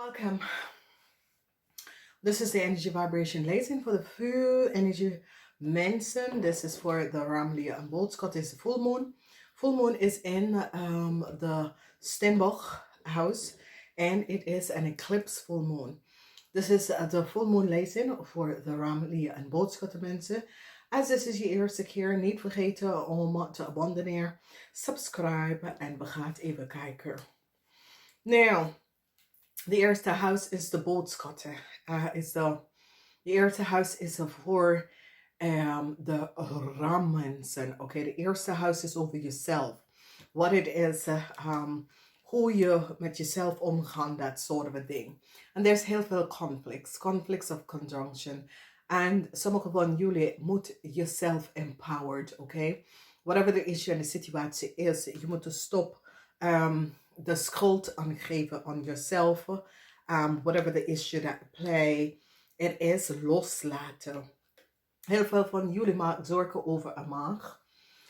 Welcome. This is the energy vibration Lezing for the full energy Mensen. This is for the Ram, Leo and Boogschutter. Is the full moon. Full moon is in the Steenbok house, and it is an eclipse full moon. This is the full moon Lezing voor de Ram, Leo en Boogschutter mensen. Als dit is je eerste keer, niet vergeten om te abonneren, subscribe en we gaan even kijken. Now, the eerste house is the Boogschutter. The eerste house is voor the Rammensen. Okay, the eerste house is over yourself. What it is, hoe je met jezelf omgaat, that sort of a thing. And there's heel veel conflicts of conjunction. And sommige van jullie moet jezelf empowered, okay? Whatever the issue en de situatie is, je moet stop the schuld aangeven on yourself. Whatever the issue that play, it is loslaten. Heel veel van jullie maken zorgen over een maag.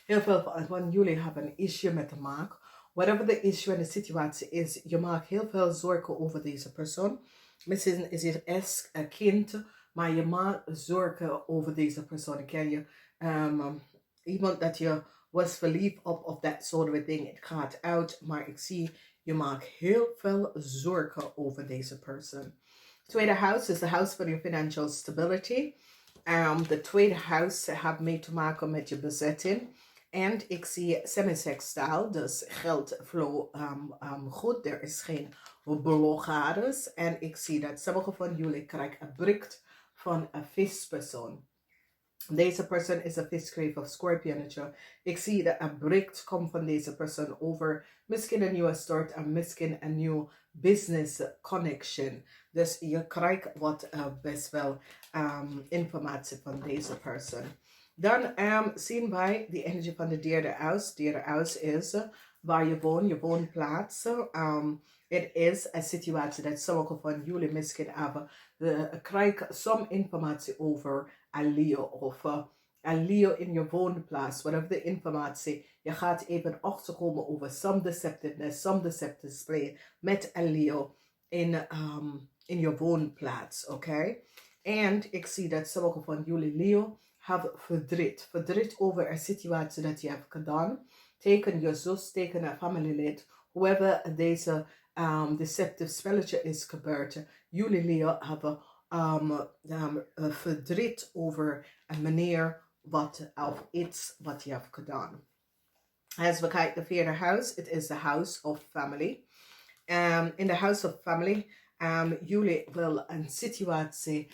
Heel veel van jullie hebben een issue met de maag. Whatever the issue en de situatie is, je maakt heel veel zorgen over deze persoon. Misschien is het een kind, maar je maakt zorgen over deze persoon. Ken je iemand dat je was verliefd op of that sort of a thing. Het gaat uit, maar ik zie je maakt heel veel zorgen over deze persoon. Tweede house is the house for your financial stability. De tweede house heeft mee te maken met je bezetting. En ik zie semisextaal, dus geldflow goed. Er is geen blokkades. En ik zie dat sommige van jullie krijgen een bericht van een vispersoon. Deze persoon is een viscreef of scorpionetje. Ik zie dat een bericht komt van deze persoon over misschien een nieuwe start en misschien een nieuw business connection. Dus je krijgt wat best wel informatie van deze persoon. Dan zien wij de energie van de derde huis. De derde huis is waar je woont, je woonplaats. Het is een situatie dat sommige van jullie misschien hebben. Krijgen some informatie over een Leo of een Leo in je woonplaats. Whatever de informatie. Je gaat even achterkomen over some deceptiveness, some deceptive play met een Leo in je woonplaats. Oké? En ik zie dat sommige van jullie Leo hebben verdriet. Verdriet over een situatie dat je hebt gedaan. Teken je zus, teken een familielid. Whoever deze deceptive spelletje is gebeurd. Jullie Leo hebben verdriet over een manier of iets wat je hebt gedaan. Als we kijken de vierde huis, it is the house of family. In the house of family, jullie wil een situatie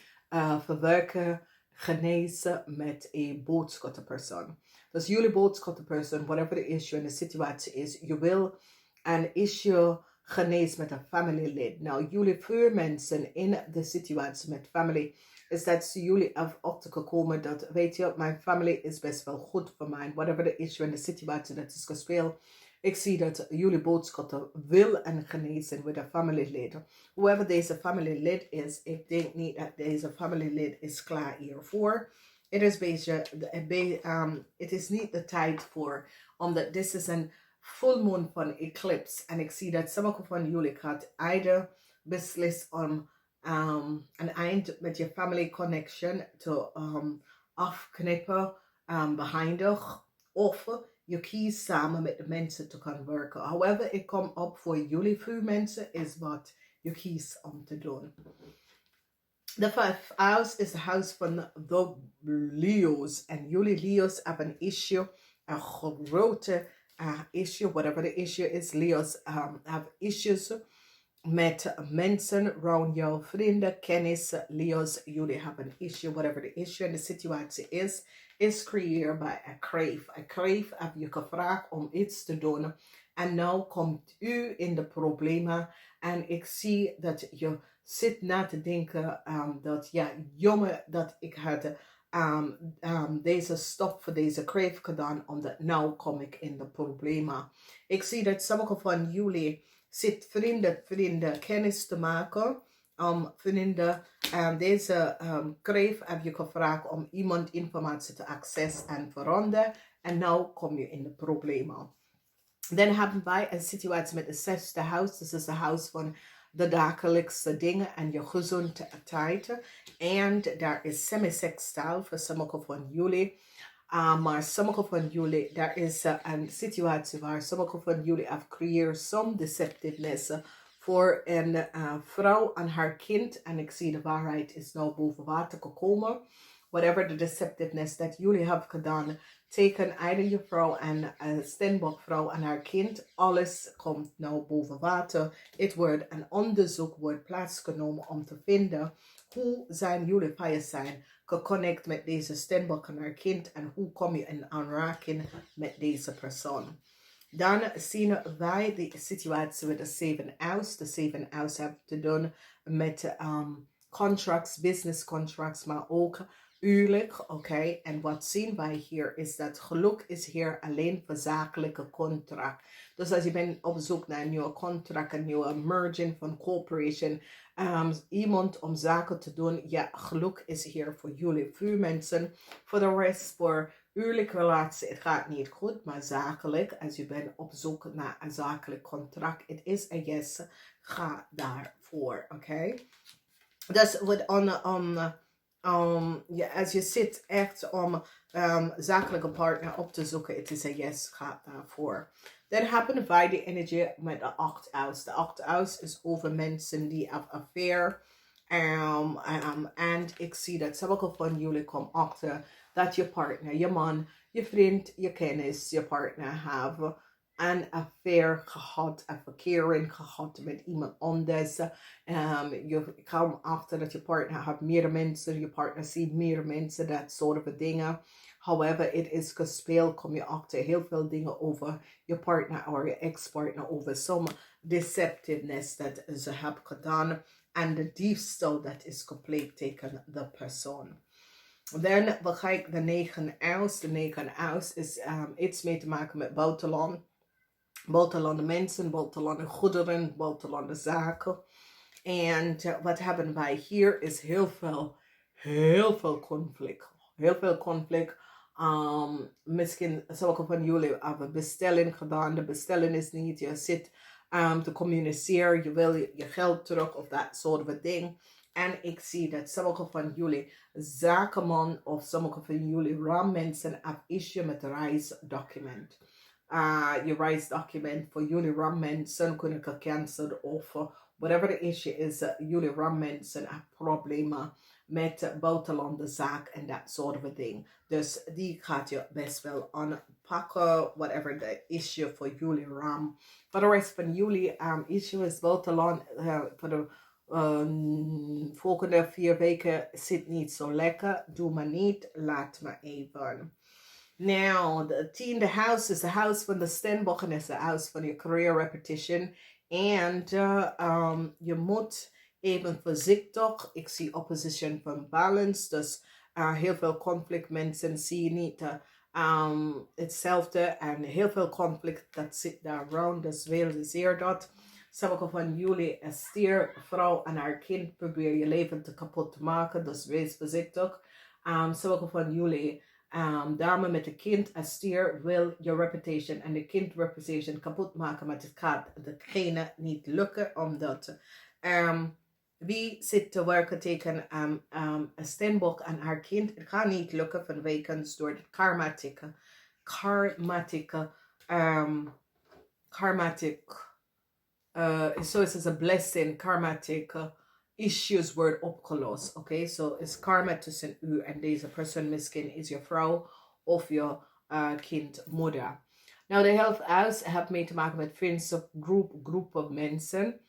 verwerken, genezen met een boodschatterpersoon. Dus jullie boodschatterpersoon, whatever the issue en de situatie is, je wil een issue genezen met een familylid. Nou, jullie vuurmensen in de situatie met family, is dat jullie achtergekomen dat, weet je, mijn family is best wel goed voor mij. Whatever the issue en de situatie dat is gespeeld. Ik zie dat jullie boodschatter wil en genezen met een familylid. Whoever deze familylid is, ik denk niet dat deze familylid is klaar hiervoor. Het is niet de tijd voor, omdat dit is een full moon van eclipse. En ik zie dat sommige van jullie gaat either beslissen om een eind met je family connection te afknippen, beëindigen, of je kiest samen met de mensen te gaan werken. However, ik kom op voor jullie vuurmensen is wat je kiest om te doen. De vijfde house is de house van de Leo's. En jullie Leo's hebben een issue, een grote issue, whatever the issue is. Leo's have issues met mensen rond jou, vrienden, kennis. Leo's, jullie hebben een issue, whatever the issue en de situatie is creëerd bij een crave. Een crave heb je gevraagd om iets te doen. En nu komt u in de problemen. En ik zie dat je zit na te denken dat ja, jammer dat ik had deze stop voor deze crave gedaan. Omdat nu kom ik in de problemen. Ik zie dat sommige van jullie zit vrienden kennis te maken. Vrienden, deze crave heb je gevraagd om iemand informatie te accessen en veranderen. En nu kom je in de problemen. Dan hebben wij een situatie met de zesde huis. Dit is de huis van de dagelijkse dingen en je gezondheid. En daar is semisextaal voor sommige van jullie. Maar sommige van jullie, daar is een situatie waar sommige van jullie have creëerd some deceptiveness voor een vrouw en haar kind. En ik zie de waarheid is nou boven water gekomen. Whatever the deceptiveness that jullie hebben gedaan, teken either je vrouw en Stenbok-vrouw en haar kind. Alles komt nou boven water. Het wordt een onderzoek wordt plaatsgenomen om te vinden hoe zijn jullie vijanden zijn geconnect met deze Stenbok en haar kind en hoe kom je in aanraking met deze persoon. Dan zien wij de situatie met de 7 house. De 7 house heeft te doen met contracts, business contracts, maar ook huwelijk. Oké, en wat zien wij hier is dat geluk is hier alleen voor zakelijke contract. Dus als je bent op zoek naar een nieuwe contract, een nieuwe merging van corporation, iemand om zaken te doen, ja, geluk is hier voor jullie vuurmensen. Voor de rest, voor huwelijk relatie, het gaat niet goed, maar zakelijk, als je bent op zoek naar een zakelijk contract, het is een yes, ga daarvoor, oké? Dus als je zit echt om zakelijke partner op te zoeken, het is een yes, ga daarvoor. Dan hebben wij de energie met de 8 house. De 8 house is over mensen die have affair. En ik zie dat sommige van jullie komen achter dat je partner, je man, je vriend, je kennis, je partner hebben een affair gehad, een verkering gehad met iemand anders. Je komt achter dat je partner heeft meer mensen, je partner ziet meer mensen, dat soort dingen. However, het is gespeeld, kom je achter heel veel dingen over je partner of je ex-partner, over some deceptiveness dat ze hebben gedaan. En de diefstal dat is gepleegd tegen de persoon. Dan begrijp ik de 9 house. De 9 house is iets mee te maken met buitenland. Buitenlandse mensen, buitenlandse goederen, buitenlandse zaken. En wat hebben wij hier is heel veel conflict. Heel veel conflict. Misschien sommige van jullie hebben bestelling gedaan. De bestelling is niet, je zit te communiceren, je wil je geld terug of dat soort ding. En ik zie dat sommige van jullie zakenman of sommige van jullie rammensen hebben issue met reisdocument. Je reisdocument voor jullie rammensen kunnen gecanceld of whatever the issue is, jullie rammensen hebben problemen met buitenlandse zaak en dat soort ding. Dus die gaat je best wel aanpakken, whatever the issue voor jullie ram. Voor de rest van jullie issue is buitenland, voor de volgende 4 weken zit niet zo lekker. Doe maar niet, laat me even. Now, the 10th house is the house van de Stenbok en is the house van je career repetition. En je moet even voorzichtig. Ik zie opposition van balance. Dus heel veel conflict. Mensen zie je niet hetzelfde. En heel veel conflict dat zit daar rond. Dus realiseer dat. Sommige van jullie, een stiervrouw en haar kind, probeer je leven te kapot te maken. Dus wees voorzichtig. Sommige van jullie, dame met een kind, een stier, wil je reputation en de kind reputation kapot maken. Maar het gaat degene niet lukken, omdat wie zit te werken tegen een Stenbok en haar kind. Het gaat niet lukken vanwege door het so it's a blessing, karmatic issues worden opgelost. Oké, so is karma tussen u en deze persoon. Misschien is je vrouw of je kind moeder. Nou, de health house heeft mee te maken met friendship groepen mensen.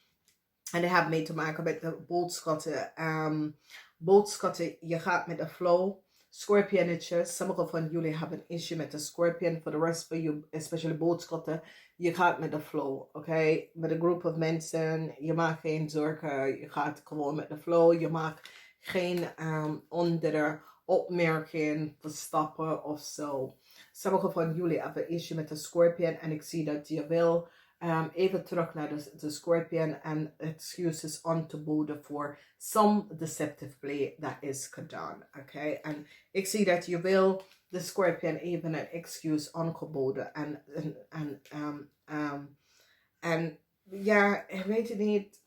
En dat heeft mee te maken met de boodschatten. Boodschatten, je gaat met de flow. Scorpionnetjes. Sommige van jullie hebben een issue met de scorpion. For the rest van you, especially boodschatten, je gaat met de flow. Oké? Met een groep van mensen. Je maakt geen zorgen. Je gaat gewoon met de flow. Je maakt geen andere opmerkingen, verstappen of zo. Sommige van jullie hebben een issue met de scorpion. En ik zie dat je wil even terug naar de scorpion en excuses aan te boden voor some deceptive play dat is gedaan. Oké, en ik zie dat je wil de scorpion even een excuse aangeboden en ja, ik weet het niet.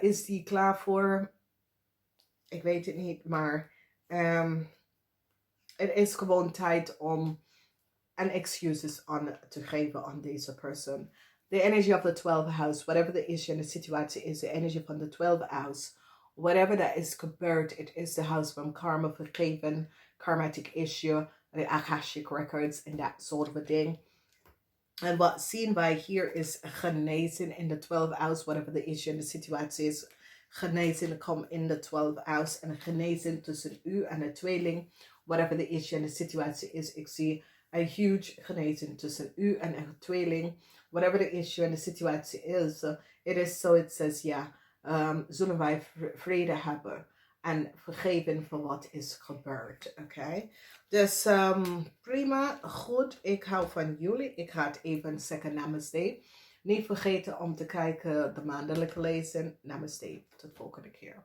is die klaar voor? Ik weet het niet, maar het is gewoon tijd om en excuses aan te geven aan deze persoon. The energy of the 12th house, whatever the issue en de situatie is, the energy van de 12th house, whatever that is gebeurd, it is the house van karma, vergeven, karmatic issue, the Akashic records en dat soort of a ding. En wat zien wij hier is genezen in de 12th house, whatever the issue en de situatie is. Genezen komt in de 12th house en genezen tussen u en de tweeling, whatever the issue en de situatie is. Ik zie een huge genezen tussen u en een tweeling, whatever the issue en de situatie is. It is so, it says, ja, zullen wij vrede hebben en vergeven voor wat is gebeurd, oké? Dus prima, goed, ik hou van jullie. Ik ga het even zeggen, namaste. Niet vergeten om te kijken de maandelijke lezing. Namaste, tot de volgende keer.